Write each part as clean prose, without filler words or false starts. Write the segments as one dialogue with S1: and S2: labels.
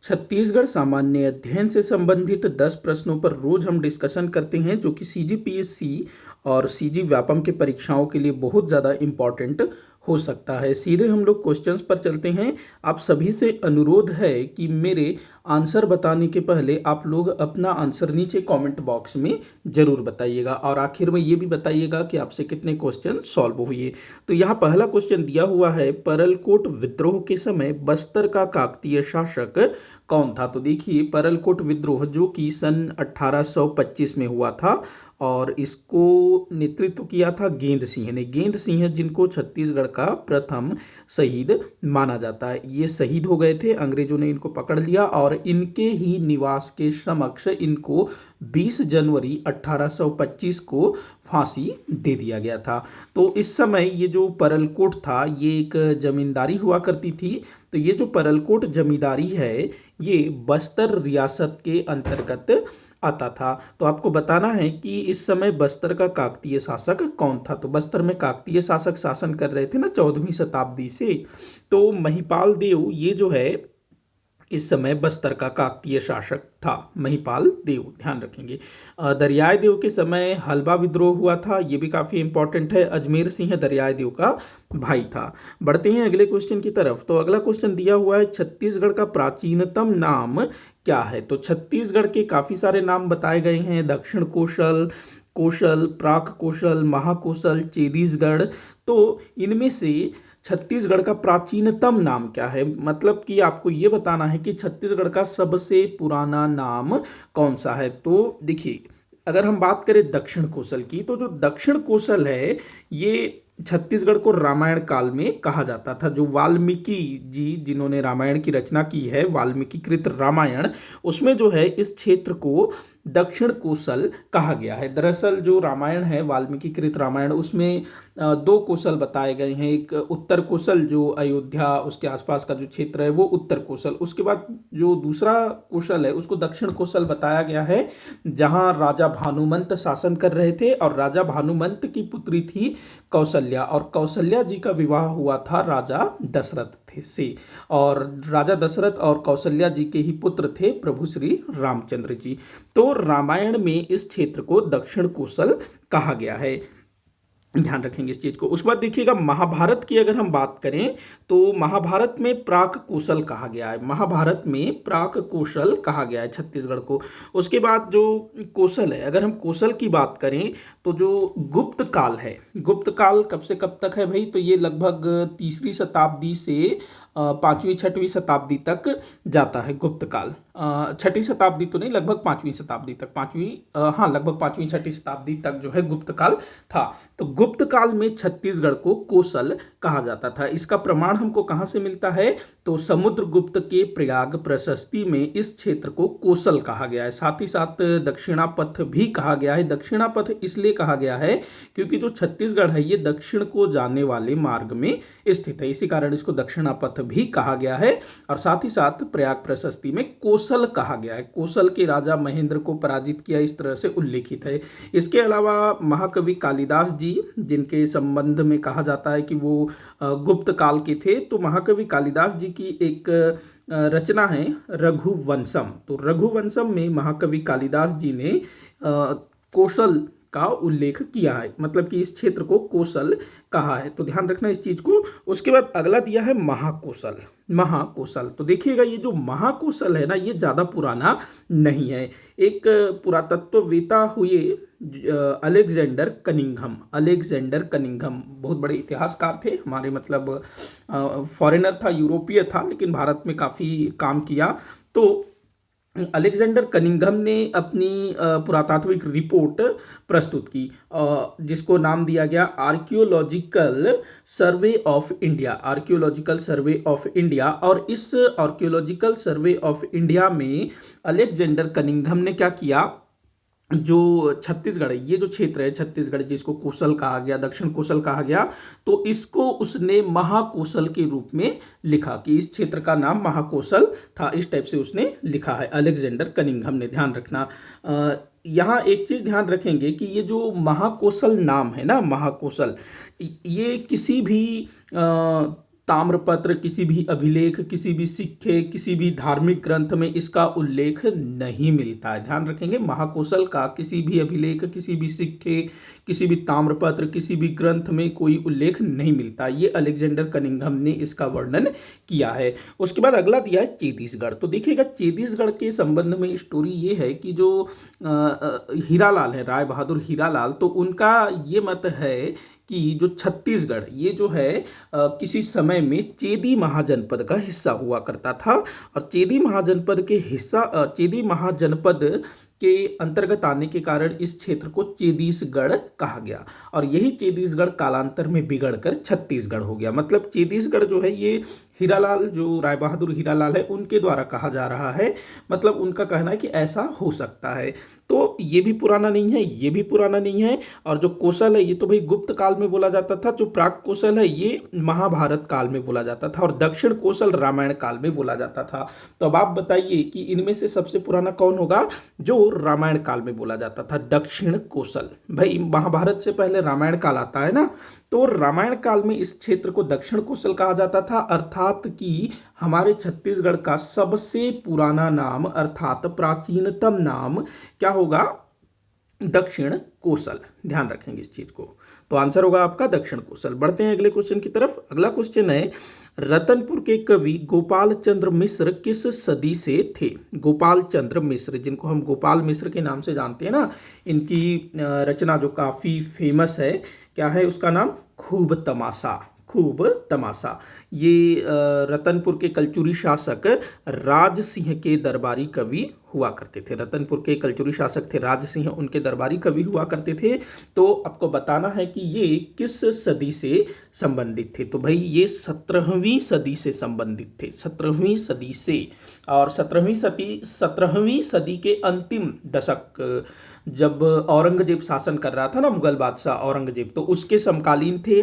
S1: छत्तीसगढ़ सामान्य अध्ययन से संबंधित 10 प्रश्नों पर रोज हम डिस्कशन करते हैं, जो कि सीजीपीएससी और सीजी व्यापम के परीक्षाओं के लिए बहुत ज़्यादा इम्पॉर्टेंट हो सकता है। सीधे हम लोग क्वेश्चंस पर चलते हैं। आप सभी से अनुरोध है कि मेरे आंसर बताने के पहले आप लोग अपना आंसर नीचे कमेंट बॉक्स में ज़रूर बताइएगा और आखिर में ये भी बताइएगा कि आपसे कितने क्वेश्चन सॉल्व हुए। तो यहाँ पहला क्वेश्चन दिया हुआ है, परलकोट विद्रोह के समय बस्तर का काकतीय शासक कौन था। तो देखिए, परलकोट विद्रोह जो कि सन 1825 में हुआ था और इसको नेतृत्व किया था गेंद सिंह ने। गेंद सिंह जिनको छत्तीसगढ़ का प्रथम शहीद माना जाता है। ये शहीद हो गए थे, अंग्रेजों ने इनको पकड़ लिया और इनके ही निवास के समक्ष इनको 20 जनवरी 1825 को फांसी दे दिया गया था। तो इस समय ये जो परलकोट था ये एक जमींदारी हुआ करती थी। तो ये जो परलकोट जमींदारी है ये बस्तर रियासत के अंतर्गत आता था। तो आपको बताना है कि इस समय बस्तर का काकतीय शासक कौन था। तो बस्तर में काकतीय शासक शासन कर रहे थे ना 14वीं शताब्दी से। तो महिपाल देव ये जो है इस समय बस्तर का काकतीय शासक था, महिपाल देव, ध्यान रखेंगे। दरियाई देव के समय हलबा विद्रोह हुआ था, ये भी काफ़ी इंपॉर्टेंट है। अजमेर सिंह दरियाई देव का भाई था। बढ़ते हैं अगले क्वेश्चन की तरफ। तो अगला क्वेश्चन दिया हुआ है, छत्तीसगढ़ का प्राचीनतम नाम क्या है। तो छत्तीसगढ़ के काफ़ी सारे नाम बताए गए हैं, दक्षिण कोशल, कोशल, प्राक कोशल, महाकोशल, चेदीसगढ़। तो इनमें से छत्तीसगढ़ का प्राचीनतम नाम क्या है, मतलब कि आपको ये बताना है कि छत्तीसगढ़ का सबसे पुराना नाम कौन सा है। तो देखिए, अगर हम बात करें दक्षिण कोशल की, तो जो दक्षिण कोशल है ये छत्तीसगढ़ को रामायण काल में कहा जाता था। जो वाल्मीकि जी जिन्होंने रामायण की रचना की है, वाल्मीकि कृत रामायण, उसमें जो है इस क्षेत्र को दक्षिण कोशल कहा गया है। दरअसल जो रामायण है वाल्मीकि कृत रामायण, उसमें दो कोशल बताए गए हैं। एक उत्तर कोशल जो अयोध्या उसके आसपास का जो क्षेत्र है वो उत्तर कोशल, उसके बाद जो दूसरा कोशल है उसको दक्षिण कोशल बताया गया है, जहां राजा भानुमंत शासन कर रहे थे और राजा भानुमंत की पुत्री थी कौशल्या, और कौशल्या जी का विवाह हुआ था राजा दशरथ से, और राजा दशरथ और कौशल्या जी के ही पुत्र थे प्रभु श्री रामचंद्र जी। तो रामायण में इस क्षेत्र को दक्षिण कोशल कहा गया है, ध्यान रखेंगे इस चीज को। उसके बाद देखिएगा, महाभारत की अगर हम बात करें तो महाभारत में प्राक कोशल कहा गया है। महाभारत में प्राक कोशल कहा गया है छत्तीसगढ़ को। उसके बाद जो कोशल है, अगर हम कोशल की बात करें तो जो गुप्त काल है, गुप्त काल कब से कब तक है भाई, तो ये लगभग 3वीं शताब्दी से 5वीं 6वीं शताब्दी तक जाता है गुप्त काल। 6वीं शताब्दी तो नहीं, लगभग 5वीं शताब्दी तक, हाँ लगभग 5वीं 6वीं शताब्दी तक जो है गुप्त काल था। तो गुप्त काल में छत्तीसगढ़ को कोशल कहा जाता था। इसका प्रमाण हमको कहाँ से मिलता है, तो समुद्रगुप्त के प्रयाग प्रशस्ति में इस क्षेत्र को कोशल कहा गया है। साथ ही साथ दक्षिणापथ भी कहा गया है। दक्षिणापथ इसलिए कहा गया है क्योंकि जो छत्तीसगढ़ है ये दक्षिण को जाने वाले मार्ग में स्थित है, इसी कारण इसको दक्षिणापथ भी कहा गया है। और साथ ही साथ प्रयाग प्रशस्ति में कोशल कहा गया है। कोशल के राजा महेंद्र को पराजित किया, इस तरह से उल्लेखित है। इसके अलावा महाकवि कालिदास जी, जिनके संबंध में कहा जाता है कि वो गुप्त काल के थे, तो महाकवि कालिदास जी की एक रचना है रघुवंशम। तो रघुवंशम में महाकवि कालिदास जी ने कोशल का उल्लेख किया है, मतलब कि इस क्षेत्र को कोशल कहा है। तो ध्यान रखना इस चीज को। उसके बाद अगला दिया है महाकोशल। महाकोशल, तो देखिएगा ये जो महाकोशल है ना ये ज्यादा पुराना नहीं है। एक पुरातत्ववेता हुए अलेक्जेंडर कनिंघम, अलेक्जेंडर कनिंघम बहुत बड़े इतिहासकार थे हमारे, मतलब फॉरेनर था, यूरोपीय था, लेकिन भारत में काफ़ी काम किया। तो अलेक्जेंडर कनिंघम ने अपनी पुरातात्विक रिपोर्ट प्रस्तुत की, जिसको नाम दिया गया archaeological survey of India, archaeological survey of India. और इस आर्कियोलॉजिकल सर्वे ऑफ इंडिया में अलेक्जेंडर कनिंघम ने क्या किया, जो छत्तीसगढ़ है, ये जो क्षेत्र है छत्तीसगढ़ जिसको कोशल कहा गया, दक्षिण कोशल कहा गया, तो इसको उसने महाकोशल के रूप में लिखा कि इस क्षेत्र का नाम महाकोशल था। इस टाइप से उसने लिखा है अलेक्जेंडर कनिंघम ने, ध्यान रखना। यहाँ एक चीज ध्यान रखेंगे कि ये जो महाकोशल नाम है ना, महाकोशल, ये किसी भी ताम्रपत्र, किसी भी अभिलेख, किसी भी सिक्के, किसी भी धार्मिक ग्रंथ में इसका उल्लेख नहीं मिलता है। ध्यान रखेंगे, महाकौशल का किसी भी अभिलेख, किसी भी सिक्के, किसी भी ताम्रपत्र, किसी भी ग्रंथ में कोई उल्लेख नहीं मिलता। ये अलेक्जेंडर कनिंघम ने इसका वर्णन किया है। उसके बाद अगला दिया है चेतीसगढ़। तो देखिएगा, चेतीसगढ़ के संबंध में स्टोरी ये है कि जो हीरालाल है, राय बहादुर हीरालाल, तो उनका ये मत है कि जो छत्तीसगढ़ ये जो है किसी समय में चेदी महाजनपद का हिस्सा हुआ करता था, और चेदी महाजनपद के चेदी महाजनपद के अंतर्गत आने के कारण इस क्षेत्र को चेदीसगढ़ कहा गया, और यही चेदीसगढ़ कालांतर में बिगड़कर छत्तीसगढ़ हो गया। मतलब चेदीसगढ़ जो है ये हीरालाल, जो राय बहादुर हीरालाल है, उनके द्वारा कहा जा रहा है। मतलब उनका कहना है कि ऐसा हो सकता है। तो ये भी पुराना नहीं है, ये भी पुराना नहीं है। और जो कौशल है ये तो भाई गुप्त काल में बोला जाता था, जो प्राक कौशल है ये महाभारत काल में बोला जाता था, और दक्षिण कौशल रामायण काल में बोला जाता था। तो अब आप बताइए कि इनमें से सबसे पुराना कौन होगा? जो रामायण काल में बोला जाता था, दक्षिण कौशल। भाई महाभारत से पहले रामायण काल आता है ना, तो रामायण काल में इस क्षेत्र को दक्षिण कौशल कहा जाता था, अर्थात कि हमारे छत्तीसगढ़ का सबसे पुराना नाम अर्थात प्राचीनतम नाम क्या होगा? दक्षिण कौशल। ध्यान रखेंगे इस चीज को। तो आंसर होगा आपका दक्षिण कौशल। बढ़ते हैं अगले क्वेश्चन की तरफ। अगला क्वेश्चन है, रतनपुर के कवि गोपाल चंद्र मिश्र किस सदी से थे? गोपाल चंद्र मिश्र, जिनको हम गोपाल मिश्र के नाम से जानते हैं ना, इनकी रचना जो काफी फेमस है, क्या है उसका नाम? खूब तमाशा। खूब तमाशा। ये रतनपुर के कलचुरी शासक राज सिंह के दरबारी कवि हुआ करते थे। रतनपुर के कलचुरी शासक थे राज सिंह, उनके दरबारी कवि हुआ करते थे। तो आपको बताना है कि ये किस सदी से संबंधित थे। तो भाई ये 17वीं सदी से संबंधित थे, 17वीं सदी से। और 17वीं सदी के अंतिम दशक, जब औरंगजेब शासन कर रहा था ना, मुगल बादशाह औरंगजेब, तो उसके समकालीन थे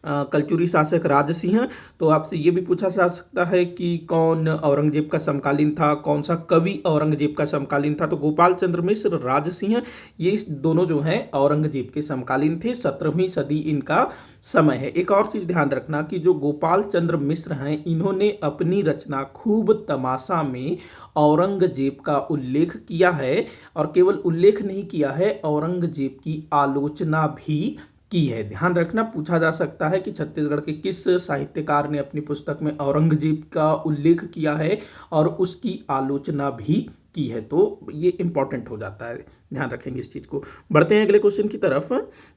S1: कलचुरी शासक राज सिंह। तो आपसे ये भी पूछा जा सकता है कि कौन औरंगजेब का समकालीन था, कौन सा कवि औरंगजेब का समकालीन था? तो गोपाल चंद्र मिश्र, राज सिंह, ये दोनों जो हैं औरंगजेब के समकालीन थे। 17वीं सदी इनका समय है। एक और चीज ध्यान रखना कि जो गोपाल चंद्र मिश्र हैं, इन्होंने अपनी रचना खूब तमाशा में औरंगजेब का उल्लेख किया है, और केवल उल्लेख नहीं किया है, औरंगजेब की आलोचना भी की है। ध्यान रखना, पूछा जा सकता है कि छत्तीसगढ़ के किस साहित्यकार ने अपनी पुस्तक में औरंगजेब का उल्लेख किया है और उसकी आलोचना भी की है। तो ये इंपॉर्टेंट हो जाता है, ध्यान रखेंगे इस चीज को। बढ़ते हैं अगले क्वेश्चन की तरफ।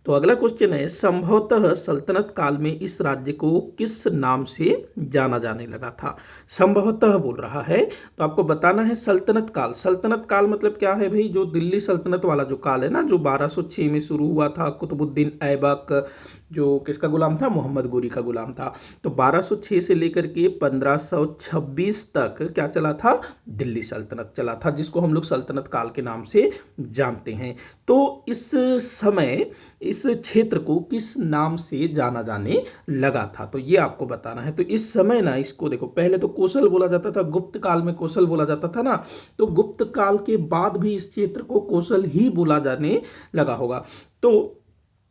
S1: तो अगला क्वेश्चन है, संभवतः सल्तनत काल में इस राज्य को किस नाम से जाना जाने लगा था? संभवतः बोल रहा है, तो आपको बताना है सल्तनत काल। सल्तनत काल मतलब क्या है भाई? जो दिल्ली सल्तनत वाला जो काल है ना, जो 1206 में शुरू हुआ था। कुतुबुद्दीन ऐबक जो किसका गुलाम था? मोहम्मद गोरी का गुलाम था। तो 1206 से लेकर के 1526 तक क्या चला था? दिल्ली सल्तनत चला था, जिसको हम लोग सल्तनत काल के नाम से जानते हैं। तो इस समय इस क्षेत्र को किस नाम से जाना जाने लगा था? तो ये आपको बताना है। तो इस समय ना, इसको देखो, पहले तो कौशल बोला जाता था, गुप्त काल में कौशल बोला जाता था ना, तो गुप्त काल के बाद भी इस क्षेत्र को कौशल ही बोला जाने लगा होगा। तो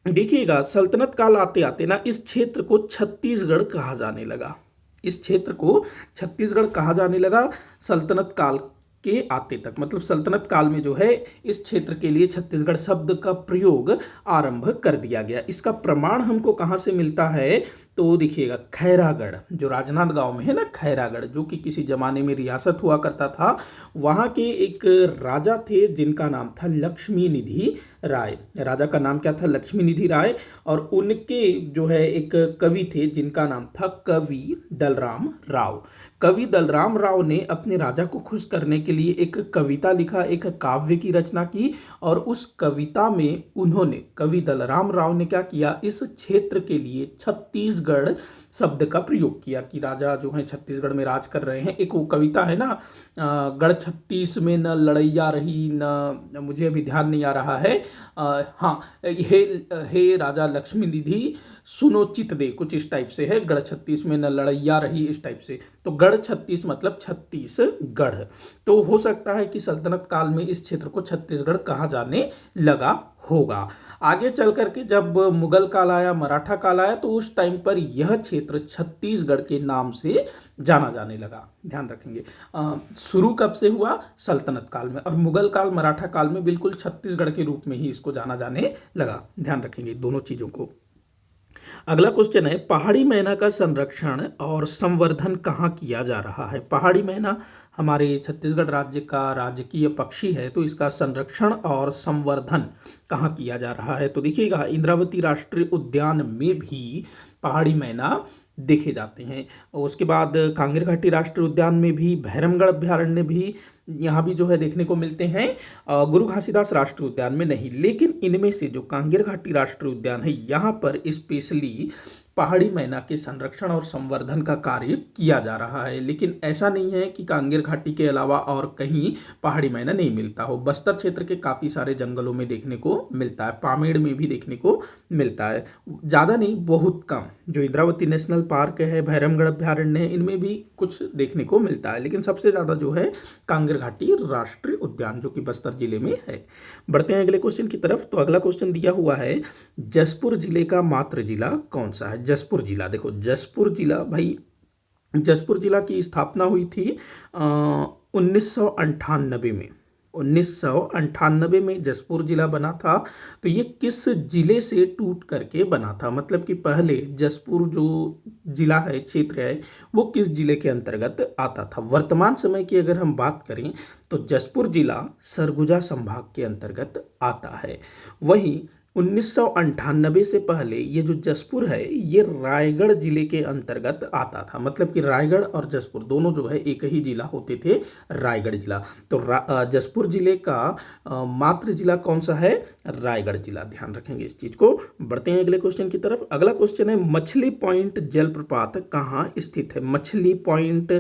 S1: देखिएगा, सल्तनत काल आते आते ना इस क्षेत्र को छत्तीसगढ़ कहा जाने लगा। इस क्षेत्र को छत्तीसगढ़ कहा जाने लगा सल्तनत काल के आते तक। मतलब सल्तनत काल में जो है इस क्षेत्र के लिए छत्तीसगढ़ शब्द का प्रयोग आरंभ कर दिया गया। इसका प्रमाण हमको कहाँ से मिलता है? तो देखिएगा, खैरागढ़ जो राजनांदगांव में है ना, खैरागढ़, जो कि किसी जमाने में रियासत हुआ करता था, वहाँ के एक राजा थे जिनका नाम था लक्ष्मी निधि राय। राजा का नाम क्या था? लक्ष्मी निधि राय। और उनके जो है एक कवि थे जिनका नाम था कवि दलराम राव। कवि दलराम राव ने अपने राजा को खुश करने के लिए एक कविता लिखा, एक काव्य की रचना की, और उस कविता में उन्होंने, कवि दलराम राव ने क्या किया? इस क्षेत्र के लिए छत्तीसगढ़ शब्द का प्रयोग किया कि राजा जो है छत्तीसगढ़ में राज कर रहे हैं। एक वो कविता है ना, गढ़ छत्तीस में न लड़ैया रही, न मुझे अभी ध्यान नहीं आ रहा है, हाँ, हे राजा लक्ष्मी निधि सुनो चित दे, कुछ इस टाइप से है, गढ़ छत्तीस में न लड़ैया रही, इस टाइप से। तो गढ़ 36 मतलब छत्तीसगढ़। तो हो सकता है कि सल्तनत काल में इस क्षेत्र को छत्तीसगढ़ कहा जाने लगा होगा। आगे चल करके जब मुगल काल आया, मराठा काल आया, तो उस टाइम पर यह क्षेत्र छत्तीसगढ़ के नाम से जाना जाने लगा। ध्यान रखेंगे शुरू कब से हुआ, सल्तनत काल में, और मुगल काल मराठा काल में बिल्कुल छत्तीसगढ़ के रूप में ही इसको जाना जाने लगा। ध्यान रखेंगे दोनों चीज़ों को। अगला क्वेश्चन है, पहाड़ी मैना का संरक्षण और संवर्धन कहाँ किया जा रहा है। पहाड़ी मैना हमारे छत्तीसगढ़ राज्य का राजकीय पक्षी है, तो इसका संरक्षण और संवर्धन कहाँ किया जा रहा है। तो देखिएगा इंद्रावती राष्ट्रीय उद्यान में भी पहाड़ी मैना देखे जाते हैं, और उसके बाद कांगेर घाटी राष्ट्रीय उद्यान में भी, भैरमगढ़ अभ्यारण्य भी यहाँ भी जो है देखने को मिलते हैं। गुरु घासीदास राष्ट्रीय उद्यान में नहीं, लेकिन इनमें से जो कांगेर घाटी राष्ट्रीय उद्यान है यहाँ पर स्पेशली पहाड़ी मैना के संरक्षण और संवर्धन का कार्य किया जा रहा है। लेकिन ऐसा नहीं है कि कांगेर घाटी के अलावा और कहीं पहाड़ी मैना नहीं मिलता हो। बस्तर क्षेत्र के काफ़ी सारे जंगलों में देखने को मिलता है, पामेड़ में भी देखने को मिलता है, ज़्यादा नहीं बहुत कम। जो इंद्रावती नेशनल पार्क है, भैरमगढ़ अभ्यारण्य है, इनमें भी कुछ देखने को मिलता है, लेकिन सबसे ज़्यादा जो है कांगेर घाटी राष्ट्रीय उद्यान जो कि बस्तर जिले में है। बढ़ते हैं अगले क्वेश्चन की तरफ। तो अगला क्वेश्चन दिया हुआ है, जसपुर जिले का मातृ जिला कौन सा है। जसपुर जिला, देखो जसपुर जिला भाई, जसपुर जिला की स्थापना हुई थी 1998 में। 1998 में जसपुर जिला बना था। तो ये किस जिले से टूट करके बना था, मतलब कि पहले जसपुर जो जिला है, क्षेत्र है, वो किस जिले के अंतर्गत आता था। वर्तमान समय की अगर हम बात करें तो जसपुर जिला सरगुजा संभाग के अंतर्गत आता है। वहीं 1998 से पहले ये जो जसपुर है ये रायगढ़ जिले के अंतर्गत आता था, मतलब कि रायगढ़ और जसपुर दोनों जो है एक ही जिला होते थे, रायगढ़ जिला। तो जसपुर जिले का मातृ जिला कौन सा है, रायगढ़ जिला। ध्यान रखेंगे इस चीज को। बढ़ते हैं अगले क्वेश्चन की तरफ। अगला क्वेश्चन है, मछली पॉइंट जलप्रपात कहाँ स्थित है। मछली पॉइंट,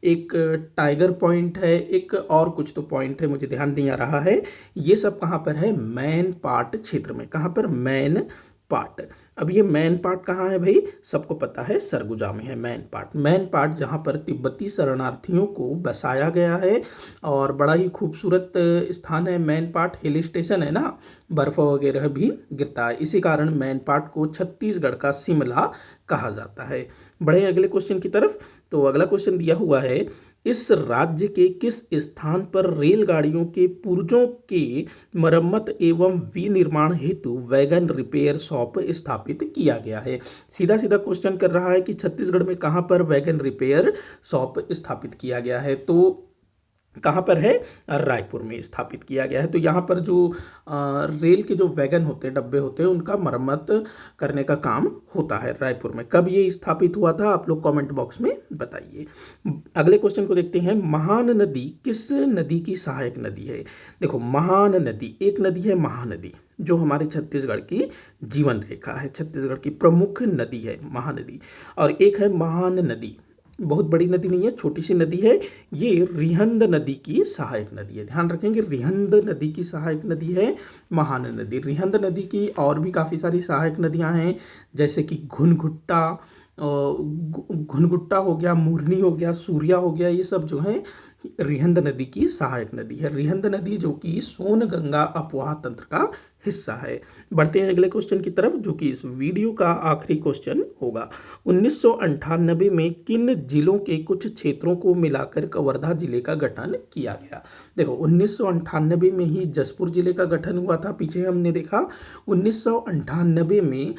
S1: एक टाइगर पॉइंट है, एक और कुछ तो पॉइंट है, मुझे ध्यान नहीं आ रहा है। ये सब कहाँ पर है, मैन पाट क्षेत्र में। कहाँ पर, मैन पाट। अब ये मैन पाट कहाँ है भाई, सबको पता है सरगुजा में है मैन पाट। मैन पाट जहाँ पर तिब्बती शरणार्थियों को बसाया गया है, और बड़ा ही खूबसूरत स्थान है मैन पाट। हिल स्टेशन है ना, बर्फ वगैरह भी गिरता है, इसी कारण मैन पाट को छत्तीसगढ़ का शिमला कहा जाता है। बढ़े अगले क्वेश्चन की तरफ। तो अगला क्वेश्चन दिया हुआ है, इस राज्य के किस स्थान पर रेलगाड़ियों के पुर्जों के मरम्मत एवं विनिर्माण हेतु वैगन रिपेयर शॉप स्थापित किया गया है। सीधा सीधा क्वेश्चन कर रहा है कि छत्तीसगढ़ में कहाँ पर वैगन रिपेयर शॉप स्थापित किया गया है। तो कहाँ पर है, रायपुर में स्थापित किया गया है। तो यहाँ पर जो रेल के जो वैगन होते हैं, डब्बे होते हैं, उनका मरम्मत करने का काम होता है रायपुर में। कब ये स्थापित हुआ था, आप लोग कमेंट बॉक्स में बताइए। अगले क्वेश्चन को देखते हैं, महान नदी किस नदी की सहायक नदी है। देखो महान नदी, एक नदी है महानदी जो हमारे छत्तीसगढ़ की जीवन रेखा है, छत्तीसगढ़ की प्रमुख नदी है महानदी, और एक है महान नदी, बहुत बड़ी नदी नहीं है, छोटी सी नदी है, ये रिहंद नदी की सहायक नदी है। ध्यान रखेंगे, रिहंद नदी की सहायक नदी है महान नदी। रिहंद नदी की और भी काफ़ी सारी सहायक नदियां हैं, जैसे कि घुनघुट्टा हो गया, मुरनी हो गया, सूर्या हो गया, ये सब जो है रिहंद नदी की सहायक नदी है। रिहंद नदी जो कि सोनगंगा अपवाह तंत्र का हिस्सा है। बढ़ते हैं अगले क्वेश्चन की तरफ, जो कि इस वीडियो का आखिरी क्वेश्चन होगा। 1998 में किन जिलों के कुछ क्षेत्रों को मिलाकर कवर्धा जिले का गठन किया गया। देखो 1998 में ही जसपुर जिले का गठन हुआ था, पीछे हमने देखा 1998 में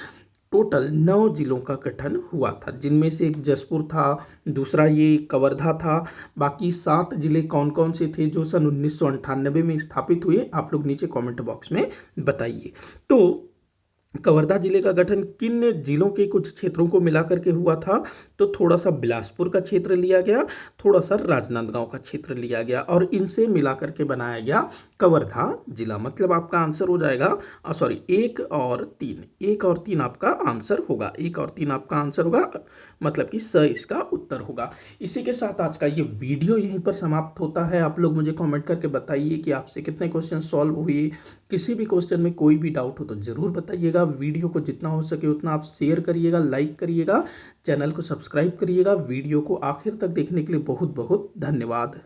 S1: टोटल 9 जिलों का गठन हुआ था, जिनमें से एक जसपुर था, दूसरा ये कवर्धा था। बाकी 7 जिले कौन कौन से थे जो सन 1998 में स्थापित हुए, आप लोग नीचे कमेंट बॉक्स में बताइए। तो कवर्धा जिले का गठन किन जिलों के कुछ क्षेत्रों को मिलाकर के हुआ था, तो थोड़ा सा बिलासपुर का क्षेत्र लिया गया, थोड़ा सा राजनांदगांव का क्षेत्र लिया गया, और इनसे मिलाकर के बनाया गया कवर्धा जिला। मतलब आपका आंसर हो जाएगा, सॉरी 1 और 3, 1 और 3 आपका आंसर होगा, 1 और 3 आपका आंसर होगा, मतलब कि स इसका उत्तर उत्तर होगा। इसी के साथ आज का ये वीडियो यहीं पर समाप्त होता है। आप लोग मुझे कमेंट करके बताइए कि आपसे कितने क्वेश्चन सॉल्व हुए। किसी भी क्वेश्चन में कोई भी डाउट हो तो ज़रूर बताइएगा। वीडियो को जितना हो सके उतना आप शेयर करिएगा, लाइक करिएगा, चैनल को सब्सक्राइब करिएगा। वीडियो को आखिर तक देखने के लिए बहुत बहुत धन्यवाद।